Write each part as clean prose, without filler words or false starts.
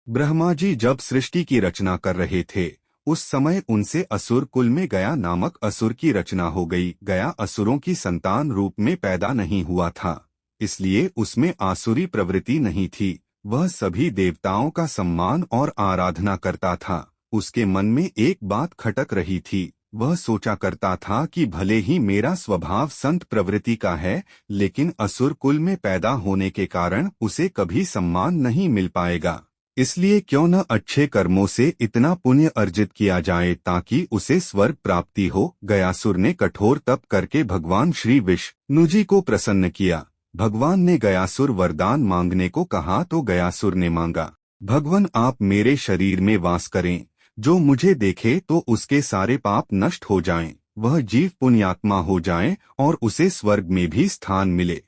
ब्रह्मा जी जब सृष्टि की रचना कर रहे थे, उस समय उनसे असुर कुल में गया नामक असुर की रचना हो गई। गया असुरों की संतान रूप में पैदा नहीं हुआ था, इसलिए उसमें आसुरी प्रवृत्ति नहीं थी। वह सभी देवताओं का सम्मान और आराधना करता था। उसके मन में एक बात खटक रही थी। वह सोचा करता था कि भले ही मेरा स्वभाव संत प्रवृत्ति का है, लेकिन असुर कुल में पैदा होने के कारण उसे कभी सम्मान नहीं मिल पाएगा। इसलिए क्यों न अच्छे कर्मों से इतना पुण्य अर्जित किया जाए ताकि उसे स्वर्ग प्राप्ति हो। गयासुर ने कठोर तप करके भगवान श्री विष्णु जी को प्रसन्न किया। भगवान ने गयासुर वरदान मांगने को कहा तो गयासुर ने मांगा, भगवान आप मेरे शरीर में वास करें, जो मुझे देखे तो उसके सारे पाप नष्ट हो जाएं, वह जीव पुण्यात्मा हो जाए और उसे स्वर्ग में भी स्थान मिले।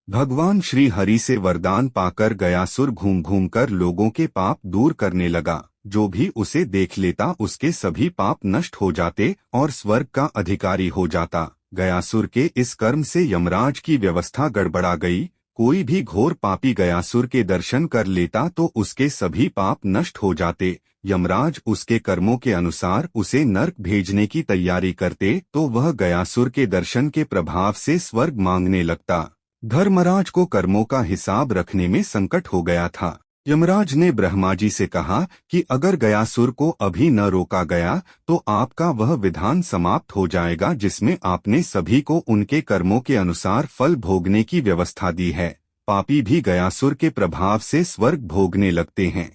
भगवान श्री हरि से वरदान पाकर गयासुर घूम घूम कर लोगों के पाप दूर करने लगा। जो भी उसे देख लेता उसके सभी पाप नष्ट हो जाते और स्वर्ग का अधिकारी हो जाता। गयासुर के इस कर्म से यमराज की व्यवस्था गड़बड़ा गई। कोई भी घोर पापी गयासुर के दर्शन कर लेता तो उसके सभी पाप नष्ट हो जाते। यमराज उसके कर्मों के अनुसार उसे नर्क भेजने की तैयारी करते तो वह गयासुर के दर्शन के प्रभाव से स्वर्ग मांगने लगता। धर्मराज को कर्मों का हिसाब रखने में संकट हो गया था। यमराज ने ब्रह्मा जी से कहा कि अगर गयासुर को अभी न रोका गया तो आपका वह विधान समाप्त हो जाएगा जिसमें आपने सभी को उनके कर्मों के अनुसार फल भोगने की व्यवस्था दी है। पापी भी गयासुर के प्रभाव से स्वर्ग भोगने लगते हैं।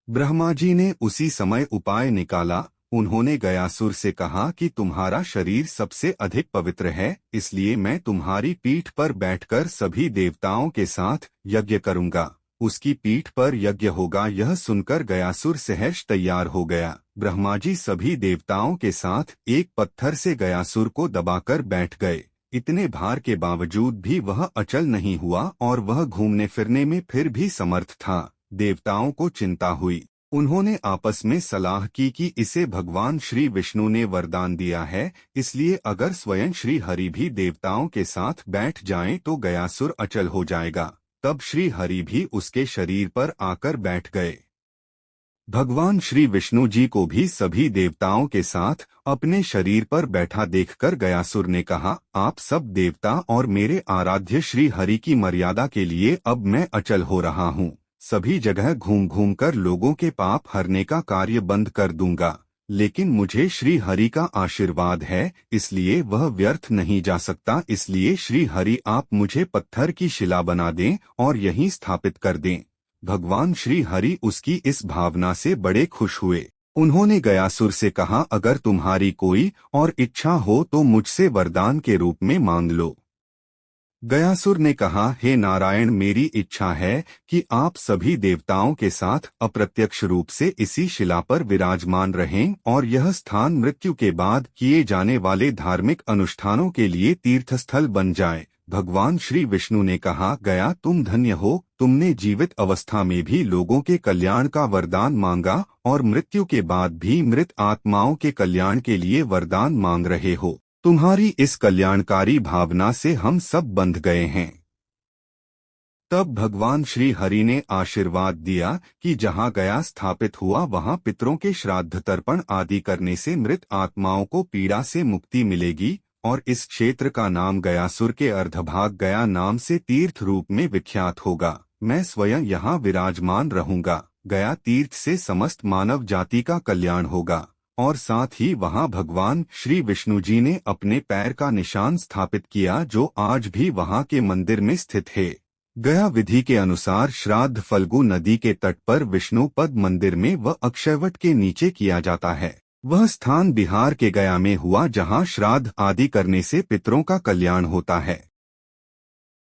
ब्रह्मा जी ने उसी समय उपाय निकाला। उन्होंने गयासुर से कहा कि तुम्हारा शरीर सबसे अधिक पवित्र है, इसलिए मैं तुम्हारी पीठ पर बैठकर सभी देवताओं के साथ यज्ञ करूंगा। उसकी पीठ पर यज्ञ होगा। यह सुनकर गयासुर सहर्ष तैयार हो गया। ब्रह्मा जी सभी देवताओं के साथ एक पत्थर से गयासुर को दबाकर बैठ गए। इतने भार के बावजूद भी वह अचल नहीं हुआ और वह घूमने फिरने में फिर भी समर्थ था। देवताओं को चिंता हुई। उन्होंने आपस में सलाह की कि इसे भगवान श्री विष्णु ने वरदान दिया है, इसलिए अगर स्वयं श्री हरि भी देवताओं के साथ बैठ जाएं तो गयासुर अचल हो जाएगा। तब श्री हरि भी उसके शरीर पर आकर बैठ गए। भगवान श्री विष्णु जी को भी सभी देवताओं के साथ अपने शरीर पर बैठा देखकर गयासुर ने कहा, आप सब देवता और मेरे आराध्य श्री हरि की मर्यादा के लिए अब मैं अचल हो रहा हूँ। सभी जगह घूम घूम कर लोगों के पाप हरने का कार्य बंद कर दूंगा, लेकिन मुझे श्री हरि का आशीर्वाद है, इसलिए वह व्यर्थ नहीं जा सकता। इसलिए श्री हरि आप मुझे पत्थर की शिला बना दें और यहीं स्थापित कर दें। भगवान श्री हरि उसकी इस भावना से बड़े खुश हुए। उन्होंने गयासुर से कहा, अगर तुम्हारी कोई और इच्छा हो तो मुझसे वरदान के रूप में मांग लो। गयासुर ने कहा, हे नारायण, मेरी इच्छा है कि आप सभी देवताओं के साथ अप्रत्यक्ष रूप से इसी शिला पर विराजमान रहें और यह स्थान मृत्यु के बाद किए जाने वाले धार्मिक अनुष्ठानों के लिए तीर्थस्थल बन जाए। भगवान श्री विष्णु ने कहा, गया तुम धन्य हो, तुमने जीवित अवस्था में भी लोगों के कल्याण का वरदान मांगा और मृत्यु के बाद भी मृत आत्माओं के कल्याण के लिए वरदान मांग रहे हो। तुम्हारी इस कल्याणकारी भावना से हम सब बंध गए हैं। तब भगवान श्री हरि ने आशीर्वाद दिया कि जहाँ गया स्थापित हुआ वहाँ पितरों के श्राद्ध तर्पण आदि करने से मृत आत्माओं को पीड़ा से मुक्ति मिलेगी और इस क्षेत्र का नाम गयासुर के अर्धभाग गया नाम से तीर्थ रूप में विख्यात होगा। मैं स्वयं यहाँ विराजमान रहूंगा। गया तीर्थ से समस्त मानव जाति का कल्याण होगा और साथ ही वहां भगवान श्री विष्णु जी ने अपने पैर का निशान स्थापित किया, जो आज भी वहां के मंदिर में स्थित है। गया विधि के अनुसार श्राद्ध फल्गु नदी के तट पर विष्णु पद मंदिर में व अक्षयवट के नीचे किया जाता है। वह स्थान बिहार के गया में हुआ जहां श्राद्ध आदि करने से पितरों का कल्याण होता है।